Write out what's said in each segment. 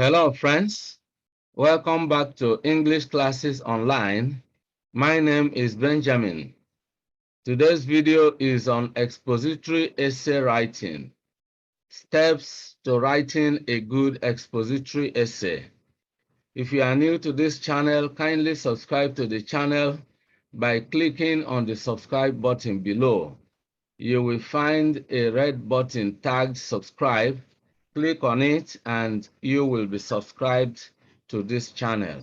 Hello, friends. Welcome back to English Classes Online. My name is Benjamin. Today's video is on expository essay writing. Steps to writing a good expository essay. If you are new to this channel, kindly subscribe to the channel by clicking on the subscribe button below. You will find a red button tagged subscribe. Click on it and you will be subscribed to this channel.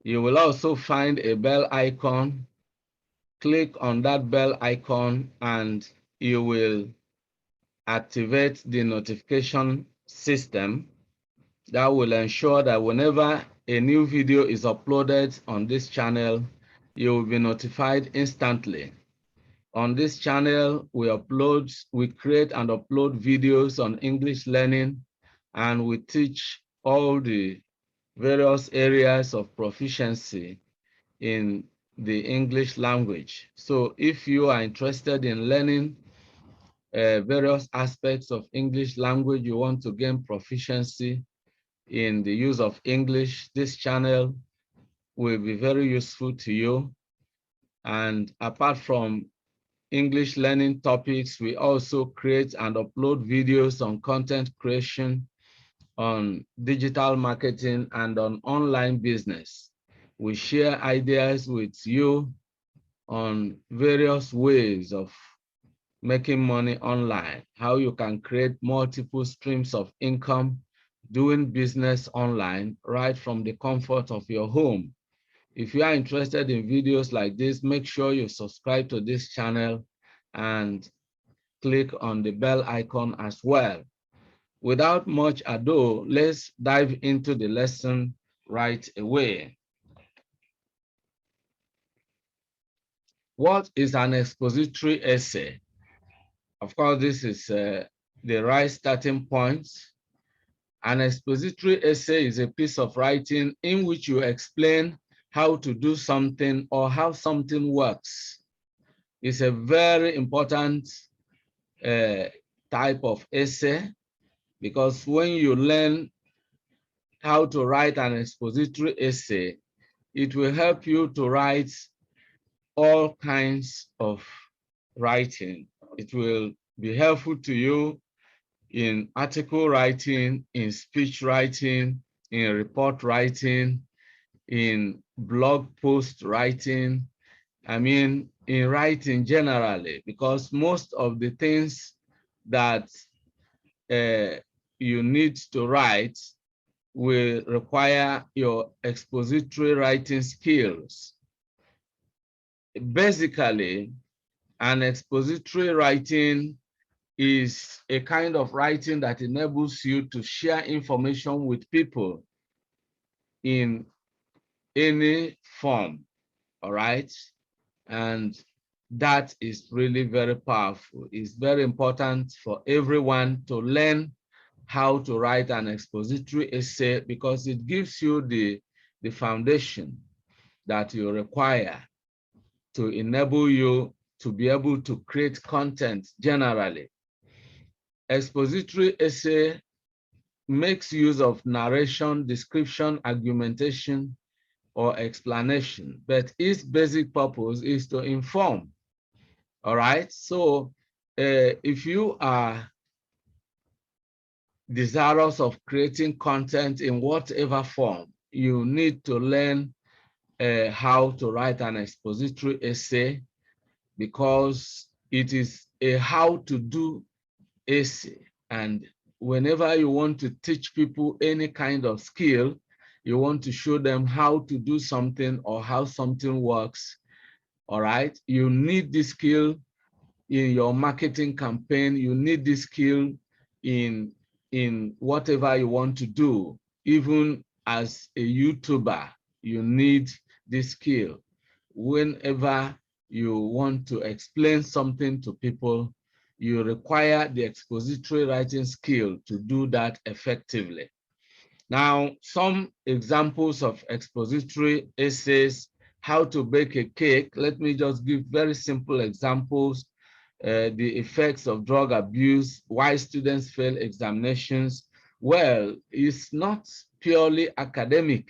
You will also find a bell icon. Click on that bell icon and you will activate the notification system that will ensure that whenever a new video is uploaded on this channel, you will be notified instantly. On this channel, we create and upload videos on English learning, and we teach all the various areas of proficiency in the English language. So if you are interested in learning various aspects of English language, you want to gain proficiency in the use of English, this channel will be very useful to you. And apart from English learning topics, we also create and upload videos on content creation, on digital marketing, and on online business. We share ideas with you on various ways of making money online, how you can create multiple streams of income doing business online right from the comfort of your home. If you are interested in videos like this, make sure you subscribe to this channel and click on the bell icon as well. Without much ado, let's dive into the lesson right away. What is an expository essay? Of course, this is the right starting point. An expository essay is a piece of writing in which you explain how to do something or how something works. It's a very important type of essay because when you learn how to write an expository essay, it will help you to write all kinds of writing. It will be helpful to you in article writing, in speech writing, in report writing, in blog post writing, in writing generally, because most of the things that you need to write will require your expository writing skills. Basically, an expository writing is a kind of writing that enables you to share information with people in any form, all right? And that is really very powerful. It's very important for everyone to learn how to write an expository essay because it gives you the foundation that you require to enable you to be able to create content generally. Expository essay makes use of narration, description, argumentation, or explanation, but its basic purpose is to inform. All right, so if you are desirous of creating content in whatever form, you need to learn how to write an expository essay because it is a how to do essay. And whenever you want to teach people any kind of skill, you want to show them how to do something or how something works, all right? You need this skill in your marketing campaign. You need this skill in whatever you want to do. Even as a YouTuber, you need this skill. Whenever you want to explain something to people, you require the expository writing skill to do that effectively. Now, some examples of expository essays: how to bake a cake. Let me just give very simple examples. The effects of drug abuse, why students fail examinations, Well, it's not purely academic,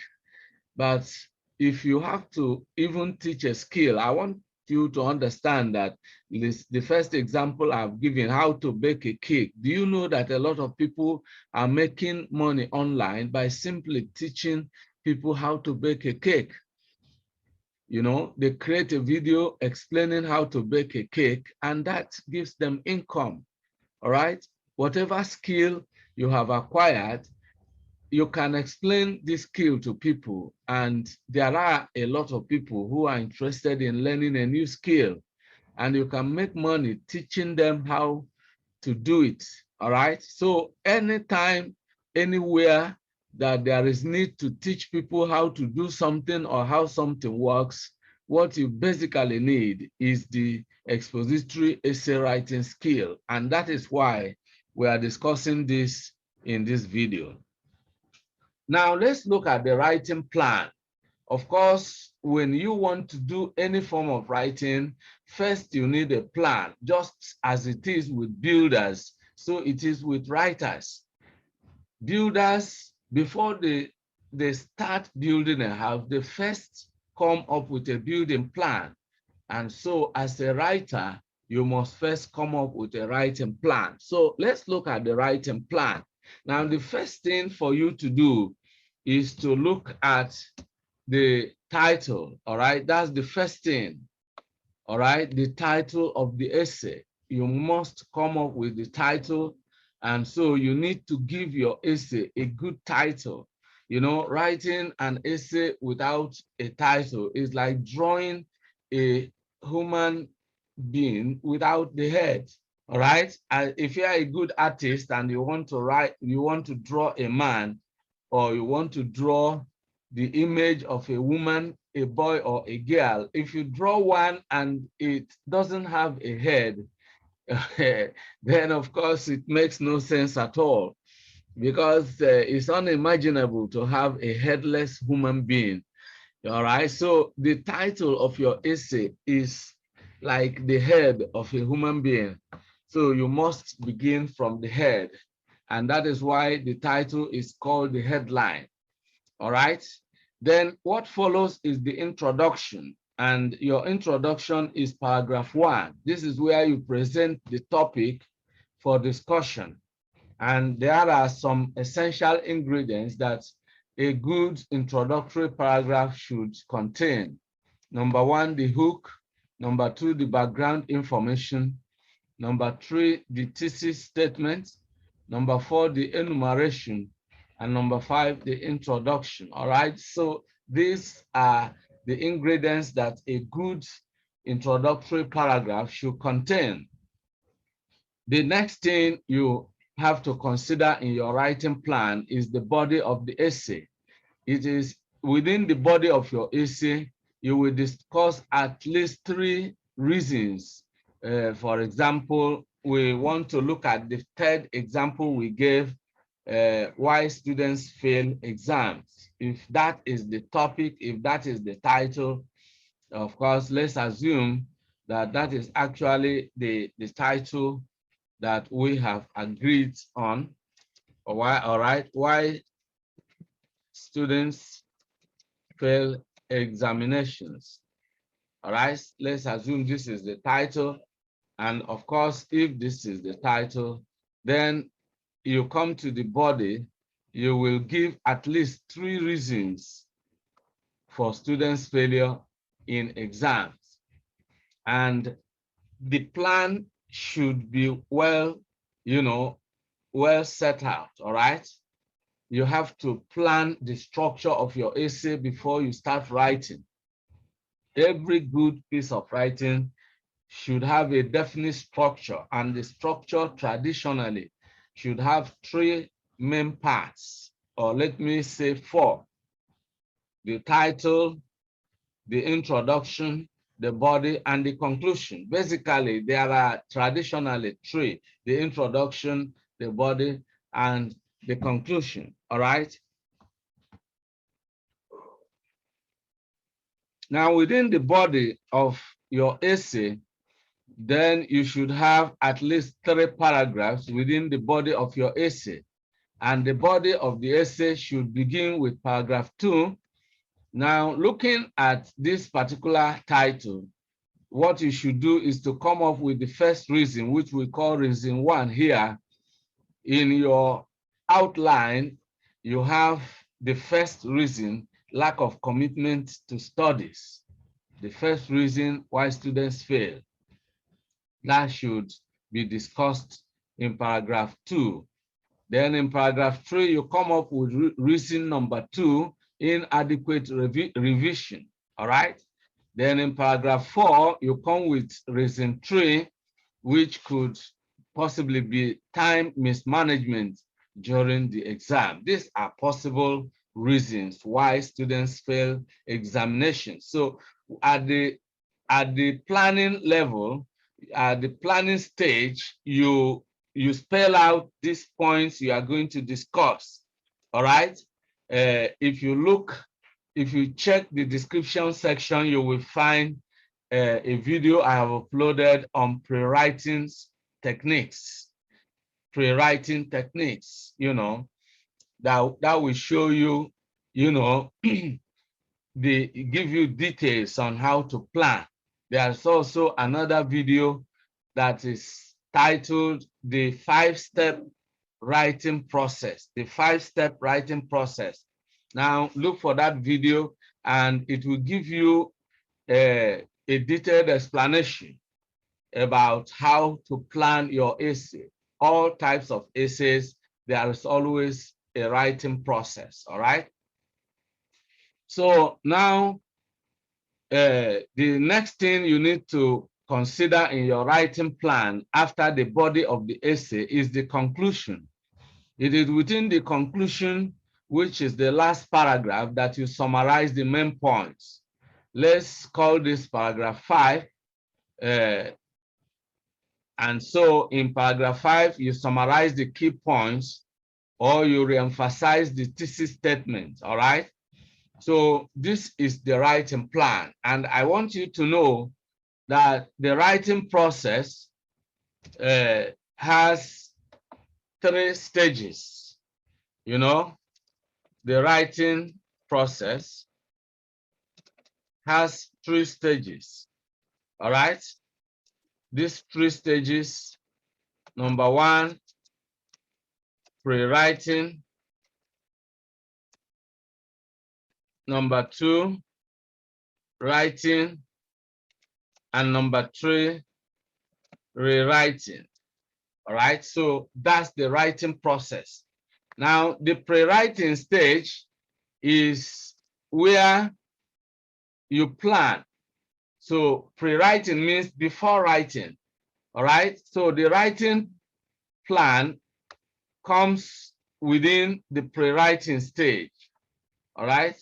but if you have to even teach a skill, I want you to understand that the first example I've given, how to bake a cake. Do you know that a lot of people are making money online by simply teaching people how to bake a cake? You know, they create a video explaining how to bake a cake, and that gives them income. All right. Whatever skill you have acquired, you can explain this skill to people, and there are a lot of people who are interested in learning a new skill, and you can make money teaching them how to do it. All right. So anytime, anywhere that there is need to teach people how to do something or how something works, what you basically need is the expository essay writing skill. And that is why we are discussing this in this video. Now let's look at the writing plan. Of course, when you want to do any form of writing, first you need a plan, just as it is with builders, so it is with writers. Builders, before they start building a house, they first come up with a building plan. And so as a writer, you must first come up with a writing plan. So let's look at the writing plan. Now, the first thing for you to do is to look at the title. All right, that's the first thing. All right, the title of the essay. You must come up with the title, and so you need to give your essay a good title. You know, writing an essay without a title is like drawing a human being without the head. All right, if you are a good artist and you want to write, you want to draw a man, or you want to draw the image of a woman, a boy, or a girl, if you draw one and it doesn't have a head, then of course it makes no sense at all, because it's unimaginable to have a headless human being. All right, so the title of your essay is like the head of a human being. So you must begin from the head, and that is why the title is called the headline. All right. Then what follows is the introduction, and your introduction is paragraph 1. This is where you present the topic for discussion. And there are some essential ingredients that a good introductory paragraph should contain. Number 1, the hook. Number 2, the background information. Number 3, the thesis statement. Number 4, the enumeration. And number 5, the introduction. All right, so these are the ingredients that a good introductory paragraph should contain. The next thing you have to consider in your writing plan is the body of the essay. It is within the body of your essay, you will discuss at least 3 reasons. For example, we want to look at the third example we gave, why students fail exams. If that is the topic, if that is the title, of course, let's assume that that is actually the title that we have agreed on. All right, why students fail examinations. All right, let's assume this is the title. And of course, if this is the title, then you come to the body, you will give at least 3 reasons for students' failure in exams. And the plan should be well, well set out, all right? You have to plan the structure of your essay before you start writing. Every good piece of writing should have a definite structure, and the structure traditionally should have 3 main parts, or let me say 4. The title, the introduction, the body, and the conclusion. Basically, there are traditionally 3: the introduction, the body, and the conclusion. All right. Now, within the body of your essay, then you should have at least 3 paragraphs within the body of your essay. and the body of the essay should begin with paragraph 2. Now, looking at this particular title, what you should do is to come up with the first reason, which we call reason 1 here. In your outline, you have the first reason, lack of commitment to studies. The first reason why students fail. That should be discussed in paragraph 2. Then in paragraph 3, you come up with reason number 2, inadequate revision, all right? Then in paragraph 4, you come with reason 3, which could possibly be time mismanagement during the exam. These are possible reasons why students fail examinations. So at the planning level, at the planning stage, you spell out these points you are going to discuss. All right. If you check the description section, you will find a video I have uploaded on pre-writing techniques. Pre-writing techniques, that will show you, they give you details on how to plan. There's also another video that is titled The 5-Step Writing Process. The 5-Step Writing Process. Now look for that video and it will give you a detailed explanation about how to plan your essay. All types of essays, there is always a writing process, all right? So now, the next thing you need to consider in your writing plan after the body of the essay is the conclusion. It is within the conclusion, which is the last paragraph, that you summarize the main points. Let's call this paragraph 5. And so in paragraph 5, you summarize the key points or you reemphasize the thesis statement, all right? So this is the writing plan. And I want you to know that the writing process has 3 stages. The writing process has 3 stages, all right? These 3 stages, number 1, pre-writing. Number 2, writing. And number 3, rewriting. All right, so that's the writing process. Now, the pre-writing stage is where you plan. So pre-writing means before writing, all right? So the writing plan comes within the pre-writing stage, all right?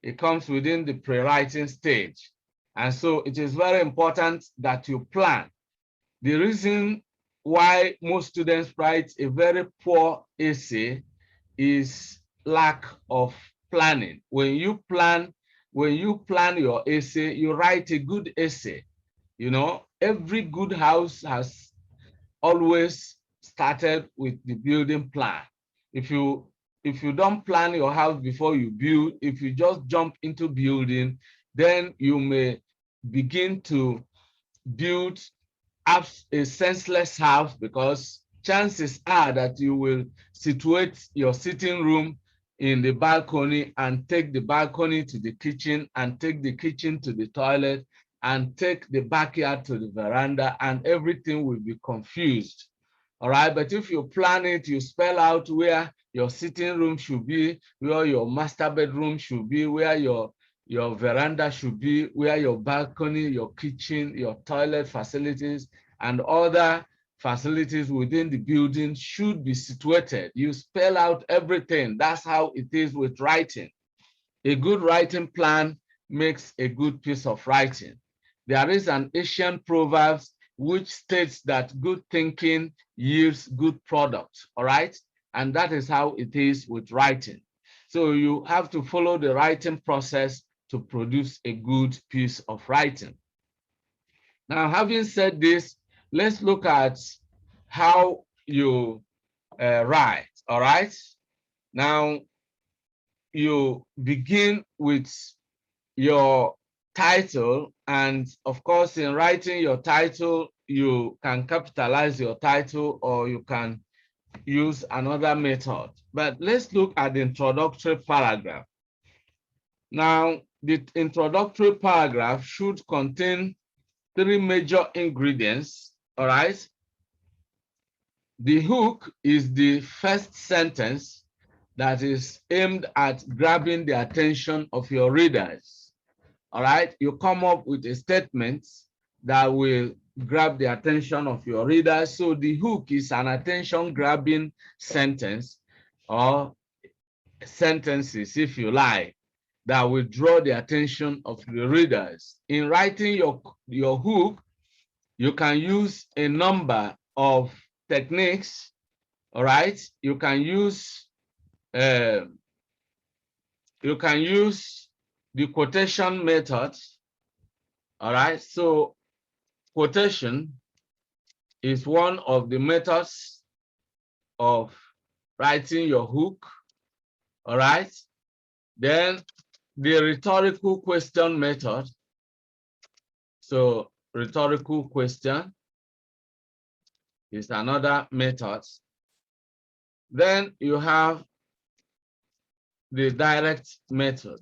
It comes within the pre-writing stage. And so it is very important that you plan. The reason why most students write a very poor essay is lack of planning. When you plan your essay, you write a good essay. Every good house has always started with the building plan. If you don't plan your house before you build, if you just jump into building, then you may begin to build up a senseless house, because chances are that you will situate your sitting room in the balcony and take the balcony to the kitchen and take the kitchen to the toilet and take the backyard to the veranda, and everything will be confused. All right, but if you plan it, you spell out where your sitting room should be, where your master bedroom should be, where your veranda should be, where your balcony, your kitchen, your toilet facilities, and other facilities within the building should be situated. You spell out everything. That's how it is with writing. A good writing plan makes a good piece of writing. There is an Asian proverb which states that good thinking yields good product, all right? And that is how it is with writing. So you have to follow the writing process to produce a good piece of writing. Now, having said this, let's look at how you write. All right. Now you begin with your title, and of course, in writing your title, you can capitalize your title or you can use another method. But let's look at the introductory paragraph. Now, the introductory paragraph should contain three major ingredients, all right? The hook is the first sentence that is aimed at grabbing the attention of your readers, all right? You come up with a statement that will grab the attention of your readers. So the hook is an attention-grabbing sentence or sentences, if you like, that will draw the attention of the readers. In writing your hook, you can use a number of techniques, all right? You can use the quotation method, all right? So quotation is one of the methods of writing your hook, all right? Then the rhetorical question method. So rhetorical question is another method. Then you have the direct method.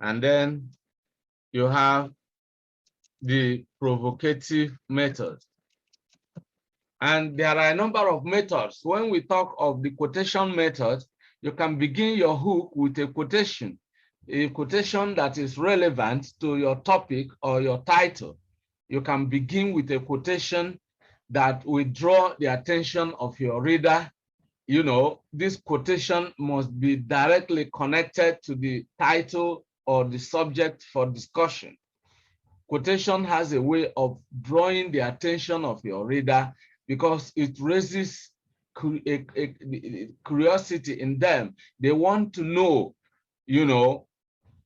And then you have the provocative method. And there are a number of methods. When we talk of the quotation method, you can begin your hook with a quotation that is relevant to your topic or your title. You can begin with a quotation that will draw the attention of your reader. You know, this quotation must be directly connected to the title or the subject for discussion. Quotation has a way of drawing the attention of your reader because it raises curiosity in them. They want to know, you know,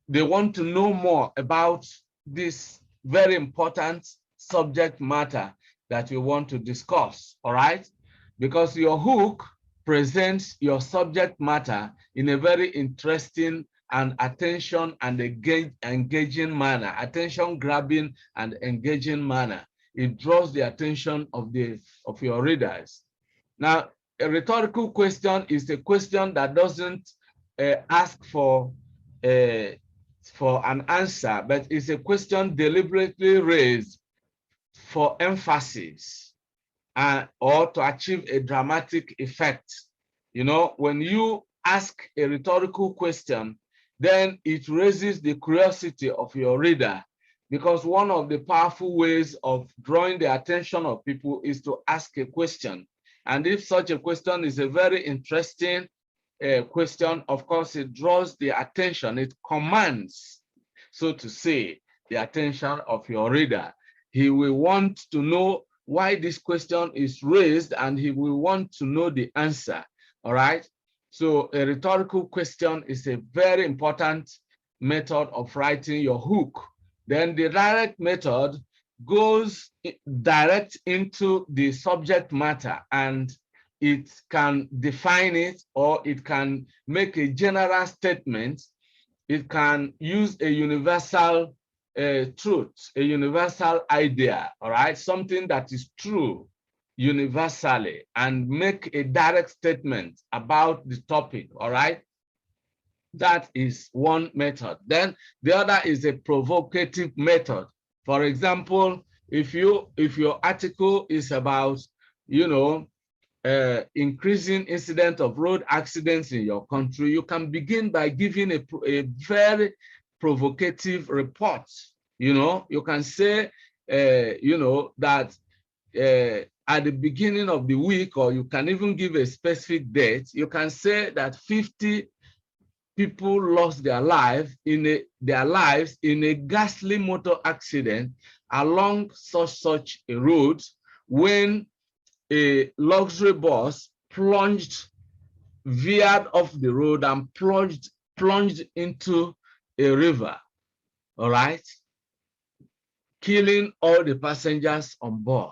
they want to know more about this very important subject matter that you want to discuss, all right? Because your hook presents your subject matter in a very interesting and attention and engaging manner, attention grabbing and engaging manner. It draws the attention of your readers. Now, a rhetorical question is a question that doesn't ask for an answer, but it's a question deliberately raised for emphasis or to achieve a dramatic effect. You know, when you ask a rhetorical question, then it raises the curiosity of your reader, because one of the powerful ways of drawing the attention of people is to ask a question. And if such a question is a very interesting question, of course, it draws the attention, it commands, so to say, the attention of your reader. He will want to know why this question is raised, and he will want to know the answer, all right? So a rhetorical question is a very important method of writing your hook. Then the direct method goes direct into the subject matter, and it can define it, or it can make a general statement. It can use a universal truth, a universal idea, all right? Something that is true universally, and make a direct statement about the topic, all right? That is one method. Then the other is a provocative method. For example, if your article is about, you know, increasing incident of road accidents in your country, you can begin by giving a very provocative report. You know, you can say, you know, that at the beginning of the week, or you can even give a specific date. You can say that 50 people lost their lives in a ghastly motor accident along such a road when a luxury bus veered off the road and plunged into a river, all right, killing all the passengers on board.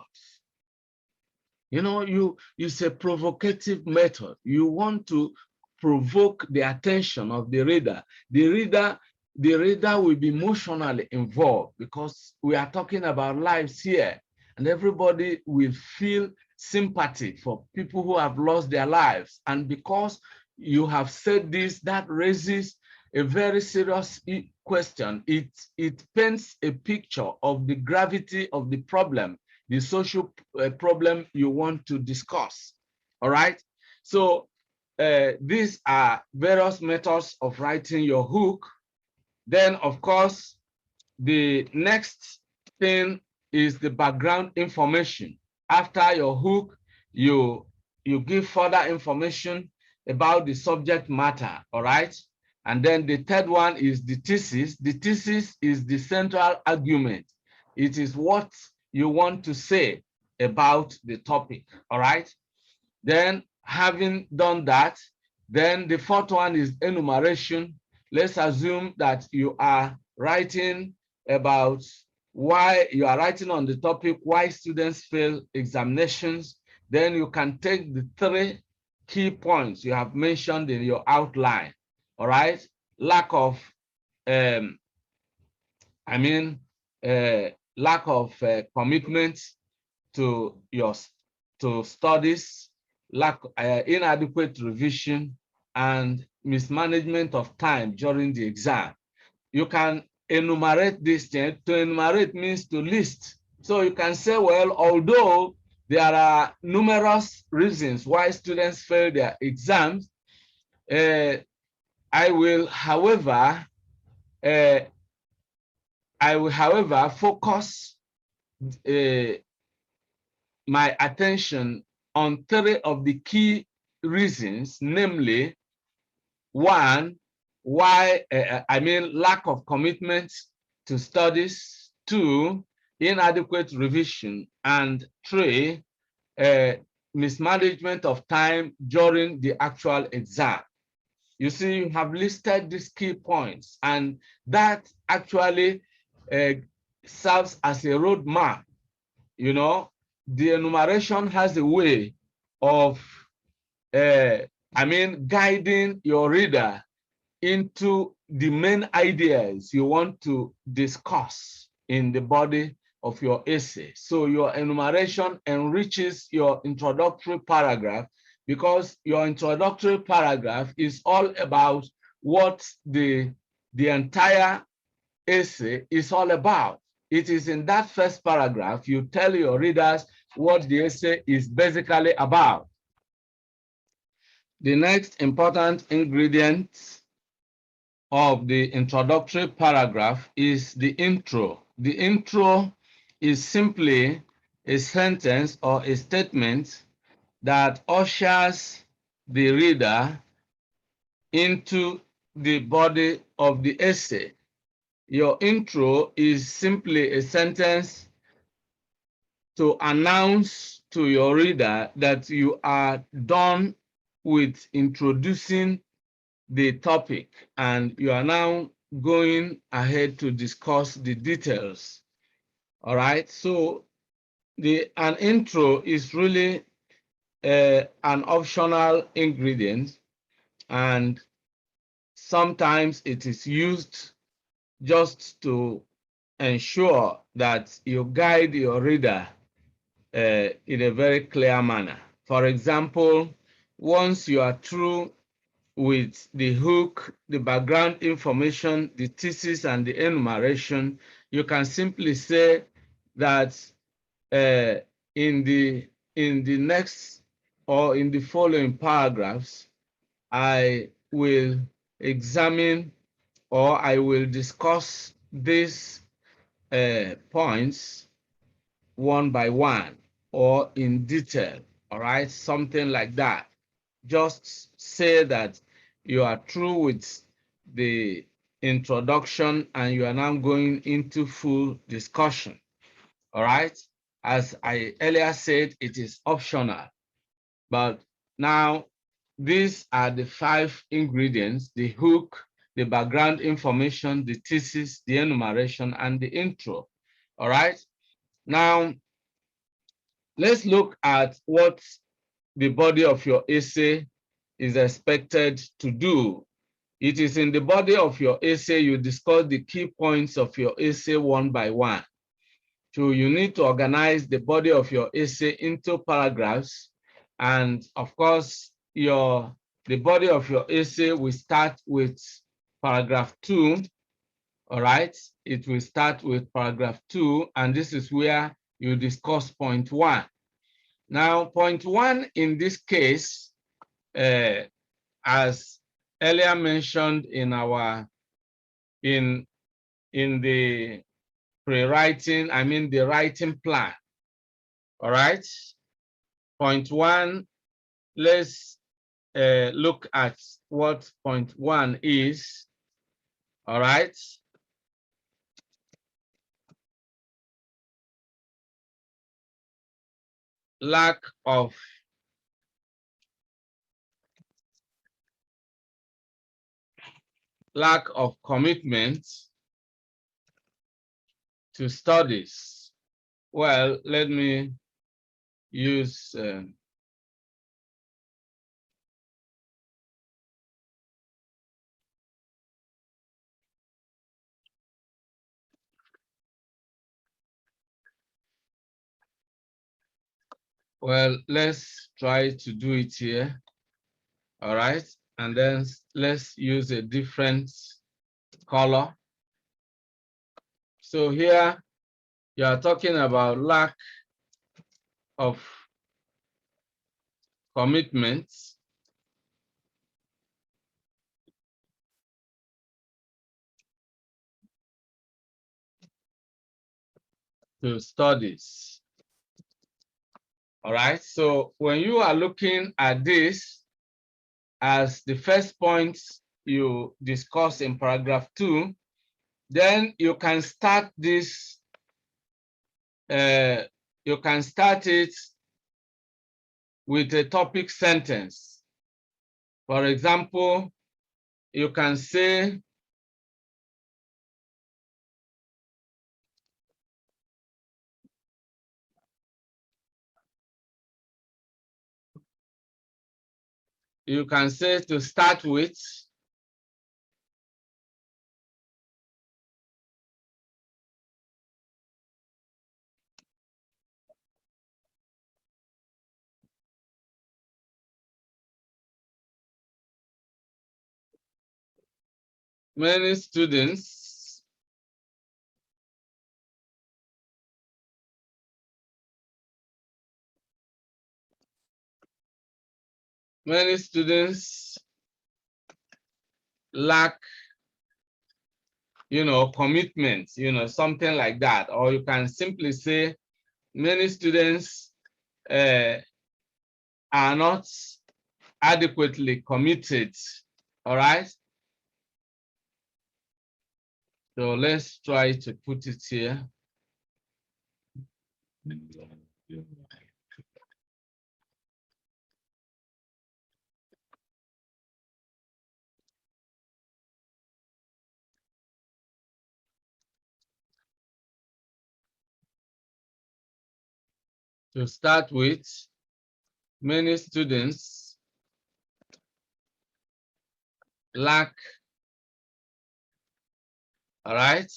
You know, you use a provocative method. You want to provoke the attention of the reader. The reader will be emotionally involved because we are talking about lives here, and everybody will feel sympathy for people who have lost their lives. And because you have said this, that raises a very serious question. It paints a picture of the gravity of the problem, the social problem you want to discuss. All right. So these are various methods of writing your hook. Then, of course, the next thing is the background information. After your hook, you give further information about the subject matter. All right. And then the third one is the thesis. The thesis is the central argument. It is what you want to say about the topic. All right. Then, having done that, then the fourth one is enumeration. Let's assume that you are writing about why you are writing on the topic why students fail examinations. Then you can take the 3 key points you have mentioned in your outline. All right. Lack of lack of commitment to your studies, inadequate revision, and mismanagement of time during the exam. You can enumerate these things. To enumerate means to list. So you can say, well, although there are numerous reasons why students fail their exams, I will, however, focus my attention on 3 of the key reasons, namely, 1, lack of commitment to studies, 2, inadequate revision, and 3, mismanagement of time during the actual exam. You see, you have listed these key points, and that actually serves as a roadmap. You know, the enumeration has a way of, guiding your reader into the main ideas you want to discuss in the body of your essay. So your enumeration enriches your introductory paragraph, because your introductory paragraph is all about what the entire essay is all about. It is in that first paragraph you tell your readers what the essay is basically about. The next important ingredient of the introductory paragraph is the intro. The intro is simply a sentence or a statement that ushers the reader into the body of the essay. Your intro is simply a sentence to announce to your reader that you are done with introducing the topic and you are now going ahead to discuss the details. All right, so an intro is really an optional ingredient, and sometimes it is used just to ensure that you guide your reader in a very clear manner. For example, once you are through with the hook, the background information, the thesis, and the enumeration, you can simply say that in the next or in the following paragraphs, I will examine or I will discuss these points one by one or in detail. All right, something like that. Just say that you are through with the introduction and you are now going into full discussion. All right, as I earlier said, it is optional, but now these are the 5 ingredients: the hook, the background information, the thesis, the enumeration, and the intro. All right, now Let's look at what the body of your essay is expected to do. It is in the body of your essay you discuss the key points of your essay one by one. So you need to organize the body of your essay into paragraphs. And of course, the body of your essay will start with paragraph 2. All right, it will start with paragraph 2, and this is where you discuss point 1. Now, point 1 in this case, as earlier mentioned in the pre-writing, I mean the writing plan. All right. Point 1, let's look at what point 1 is. All right. Lack of commitment to studies. Well, let me use well, let's try to do it here. All right, and then let's use a different color. So here you are talking about lack of commitment to studies. All right, so when you are looking at this as the first point you discuss in paragraph 2, then you can start this, you can start it with a topic sentence. For example, you can say, to start with, many students lack, commitment, something like that. Or you can simply say many students are not adequately committed. All right. So let's try to put it here. To start with, many students lack, all right,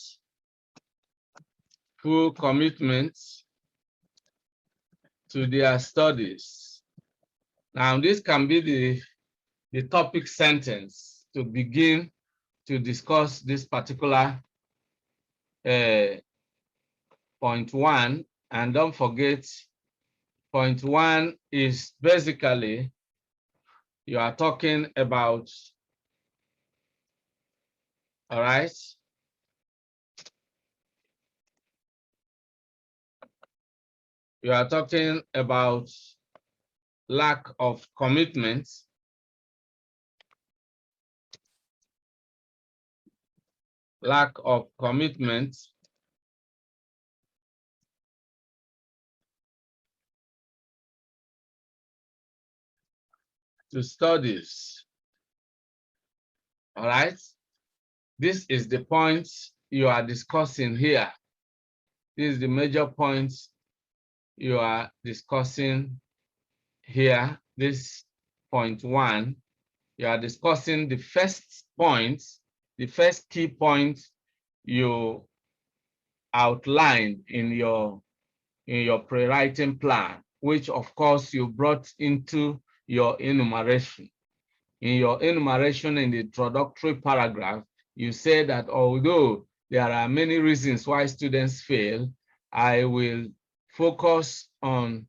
full commitment to their studies. Now, this can be the topic sentence to begin to discuss this particular point 1. And don't forget, point 1 is basically you are talking about, all right, you are talking about lack of commitment to studies. All right, this is the point you are discussing here. This is the major point you are discussing here, this point 1, you are discussing the first point, the first key point you outlined in your pre-writing plan, which of course you brought into your enumeration. In your enumeration in the introductory paragraph, you say that although there are many reasons why students fail, I will focus on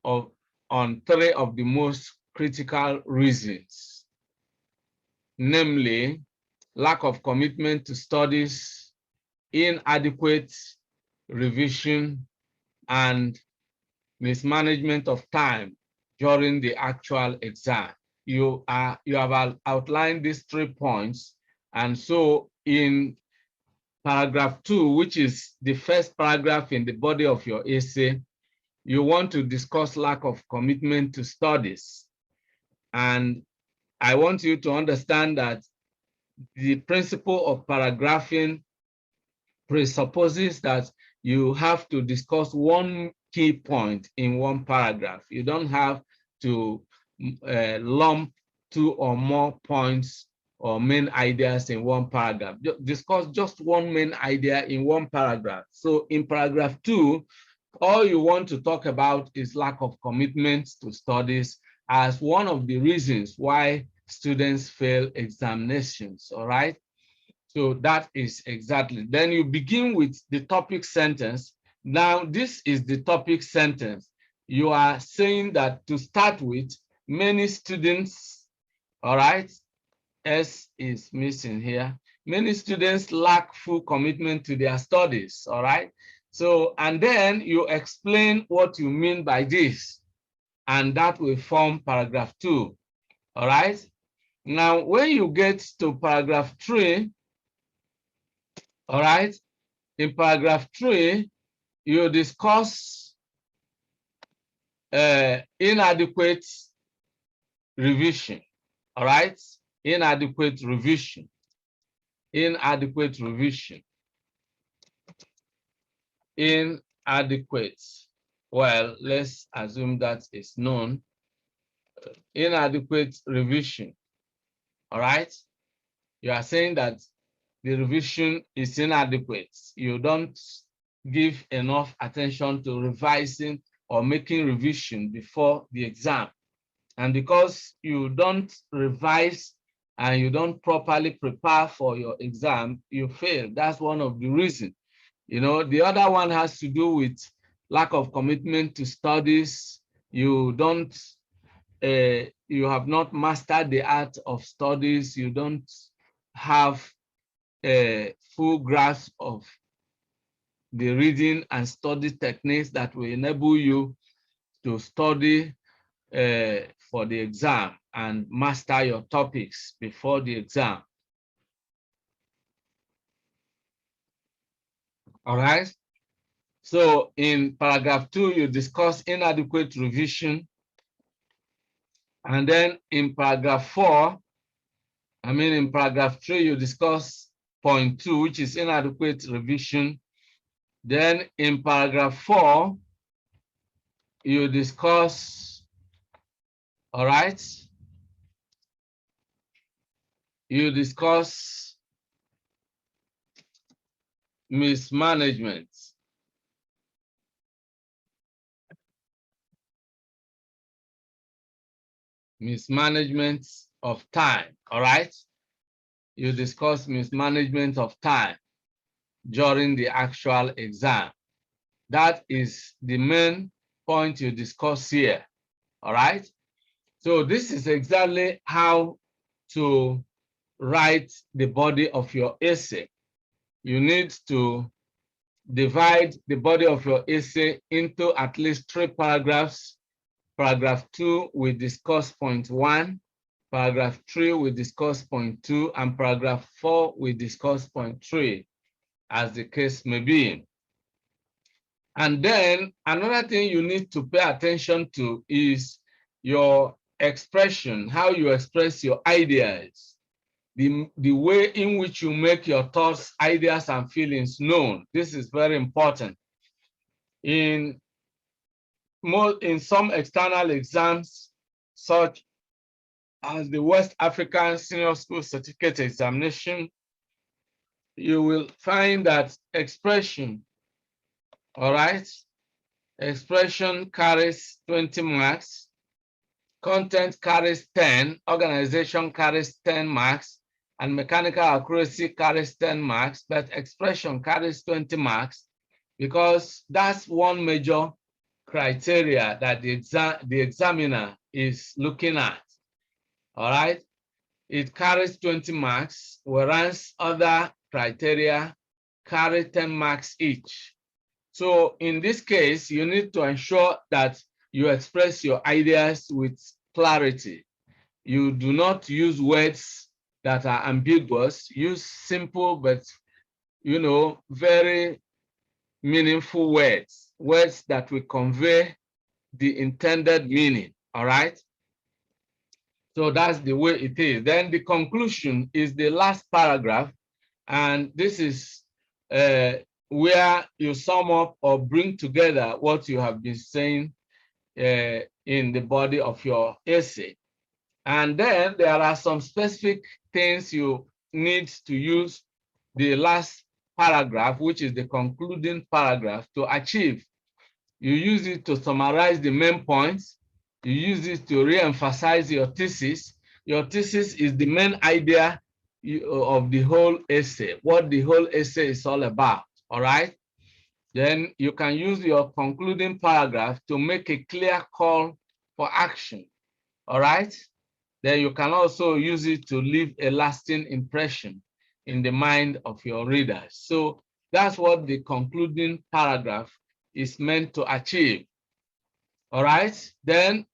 on 3 of the most critical reasons, namely lack of commitment to studies, inadequate revision, and mismanagement of time during the actual exam. You have outlined these 3 points, and so in paragraph 2, which is the first paragraph in the body of your essay, you want to discuss lack of commitment to studies. And I want you to understand that the principle of paragraphing presupposes that you have to discuss one key point in one paragraph. You don't have to lump 2 or more points or main ideas in one paragraph. Discuss just one main idea in one paragraph. So in paragraph 2, all you want to talk about is lack of commitment to studies as one of the reasons why students fail examinations, all right? So that is exactly. Then you begin with the topic sentence. Now, this is the topic sentence. You are saying that to start with, many students, all right, S is missing here. Many students lack full commitment to their studies, all right? So, and then you explain what you mean by this, and that will form paragraph 2, all right? Now, when you get to paragraph 3, all right, in paragraph 3, you discuss inadequate revision, all right? Inadequate revision, inadequate revision, inadequate. Well, let's assume that is known. Inadequate revision, all right? You are saying that the revision is inadequate. You don't give enough attention to revising or making revision before the exam. And because you don't revise and you don't properly prepare for your exam, you fail. That's one of the reasons. You know, the other one has to do with lack of commitment to studies. You don't, you have not mastered the art of studies. You don't have a full grasp of the reading and study techniques that will enable you to study for the exam and master your topics before the exam. All right. So in paragraph 2, you discuss inadequate revision. And then in paragraph 4, in paragraph 3, you discuss point 2, which is inadequate revision. Then in paragraph 4, you discuss, all right, you discuss mismanagement. Mismanagement of time, all right? You discuss mismanagement of time during the actual exam. That is the main point you discuss here, all right? So this is exactly how to write the body of your essay. You need to divide the body of your essay into at least 3 paragraphs. Paragraph 2, we discuss point 1. Paragraph 3, we discuss point 2. And paragraph 4, we discuss point 3, as the case may be. And then another thing you need to pay attention to is your expression, how you express your ideas, the way in which you make your thoughts, ideas, and feelings known. This is very important. In some external exams, such as the West African Senior School Certificate Examination, you will find that expression, all right, expression carries 20 marks, content carries 10, organization carries 10 marks, and mechanical accuracy carries 10 marks, but expression carries 20 marks because that's one major criteria that the examiner is looking at, all right? It carries 20 marks, whereas other criteria carry 10 marks each. So in this case, you need to ensure that you express your ideas with clarity. You do not use words that are ambiguous. Use simple but, very meaningful words, words that will convey the intended meaning, all right? So that's the way it is. Then the conclusion is the last paragraph, and this is where you sum up or bring together what you have been saying in the body of your essay. And then there are some specific things you need to use the last paragraph, which is the concluding paragraph, to achieve. You use it to summarize the main points. You use it to re-emphasize your thesis. Your thesis is the main idea of the whole essay, what the whole essay is all about, all right? Then you can use your concluding paragraph to make a clear call for action, all right? Then you can also use it to leave a lasting impression in the mind of your readers. So that's what the concluding paragraph is meant to achieve, all right? Then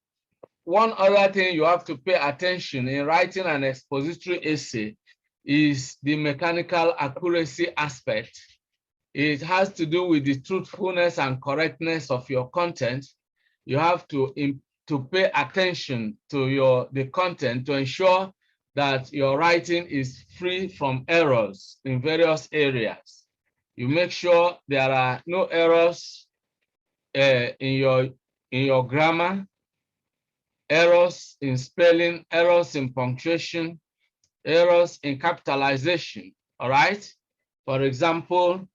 one other thing you have to pay attention in writing an expository essay is the mechanical accuracy aspect. It has to do with the truthfulness and correctness of your content. You have to pay attention to the content to ensure that your writing is free from errors in various areas. You make sure there are no errors in your grammar, errors in spelling, errors in punctuation, errors in capitalization, all right? For example,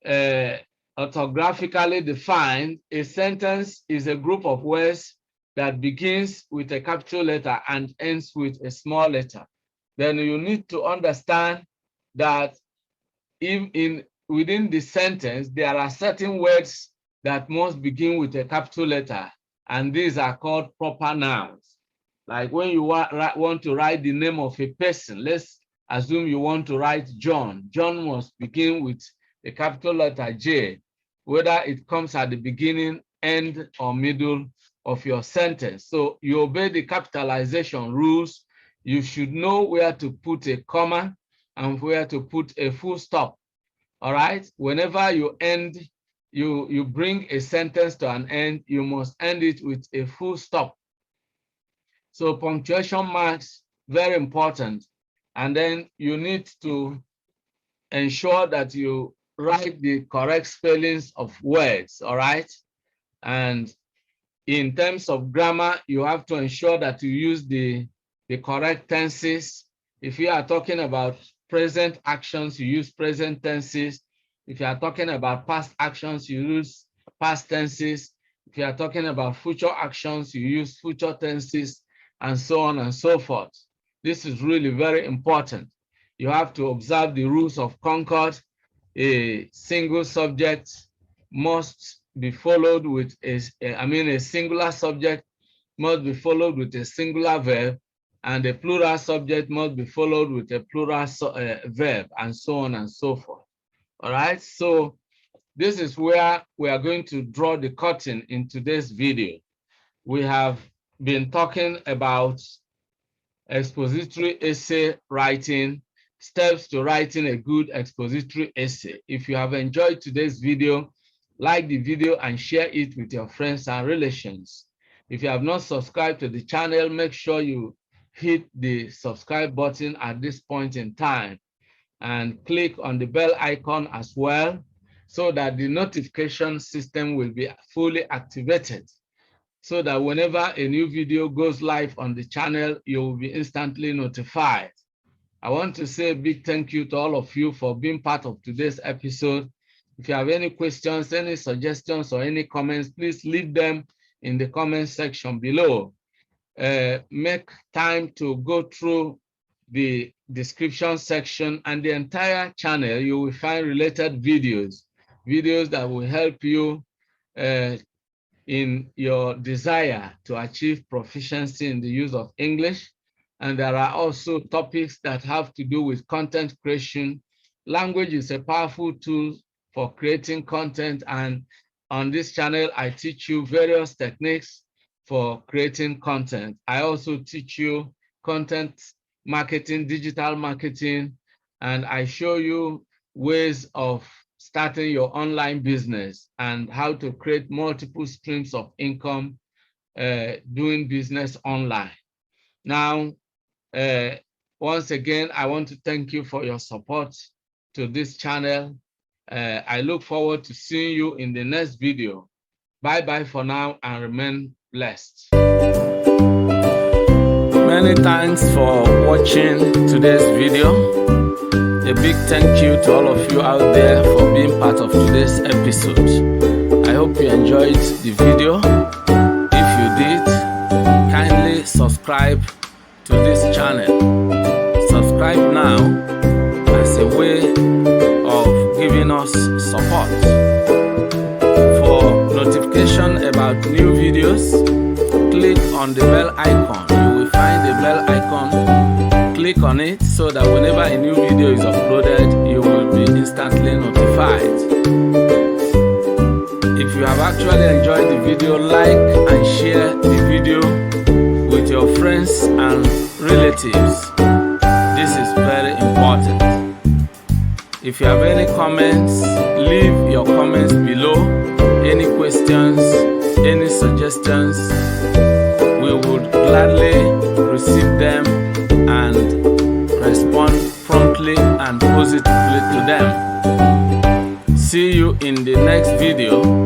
orthographically defined, a sentence is a group of words that begins with a capital letter and ends with a small letter. Then you need to understand that within the sentence, there are certain words that must begin with a capital letter, and these are called proper nouns. Like when you want to write the name of a person, let's assume you want to write John. John must begin with a capital letter J, whether it comes at the beginning, end, or middle of your sentence. So you obey the capitalization rules. You should know where to put a comma and where to put a full stop. All right? Whenever you end, you bring a sentence to an end, you must end it with a full stop. So punctuation marks, very important. And then you need to ensure that you write the correct spellings of words, all right? And in terms of grammar, you have to ensure that you use the correct tenses. If you are talking about present actions, you use present tenses. If you are talking about past actions, you use past tenses. If you are talking about future actions, you use future tenses, and so on and so forth. This is really very important. You have to observe the rules of Concord. A single subject must be followed with a singular subject must be followed with a singular verb, and a plural subject must be followed with a plural verb, and so on and so forth. All right, so this is where we are going to draw the curtain in today's video. We have been talking about expository essay writing, steps to writing a good expository essay. If you have enjoyed today's video, like the video and share it with your friends and relations. If you have not subscribed to the channel, make sure you hit the subscribe button at this point in time and click on the bell icon as well, so that the notification system will be fully activated, so that whenever a new video goes live on the channel, you will be instantly notified. I want to say a big thank you to all of you for being part of today's episode. If you have any questions, any suggestions, or any comments, please leave them in the comment section below. Make time to go through the description section and the entire channel. You will find related videos that will help you in your desire to achieve proficiency in the use of English. And there are also topics that have to do with content creation. Language is a powerful tool for creating content, and on this channel, I teach you various techniques for creating content. I also teach you content marketing, digital marketing, and I show you ways of starting your online business and how to create multiple streams of income doing business online. Now, once again, I want to thank you for your support to this channel. I look forward to seeing you in the next video. Bye-bye for now and remain blessed. Many thanks for watching today's video. A big thank you to all of you out there for being part of today's episode. I hope you enjoyed the video. If you did, kindly subscribe to this channel. Subscribe now as a way of giving us support. For notification about new videos, click on the bell icon. You will find the bell icon. Click on it so that whenever a new video is uploaded, you will be instantly notified. If you have actually enjoyed the video, like and share the video with your friends and relatives. This is very important. If you have any comments, leave your comments below. Any questions, any suggestions, we would gladly receive them and respond promptly and positively to them. See you in the next video.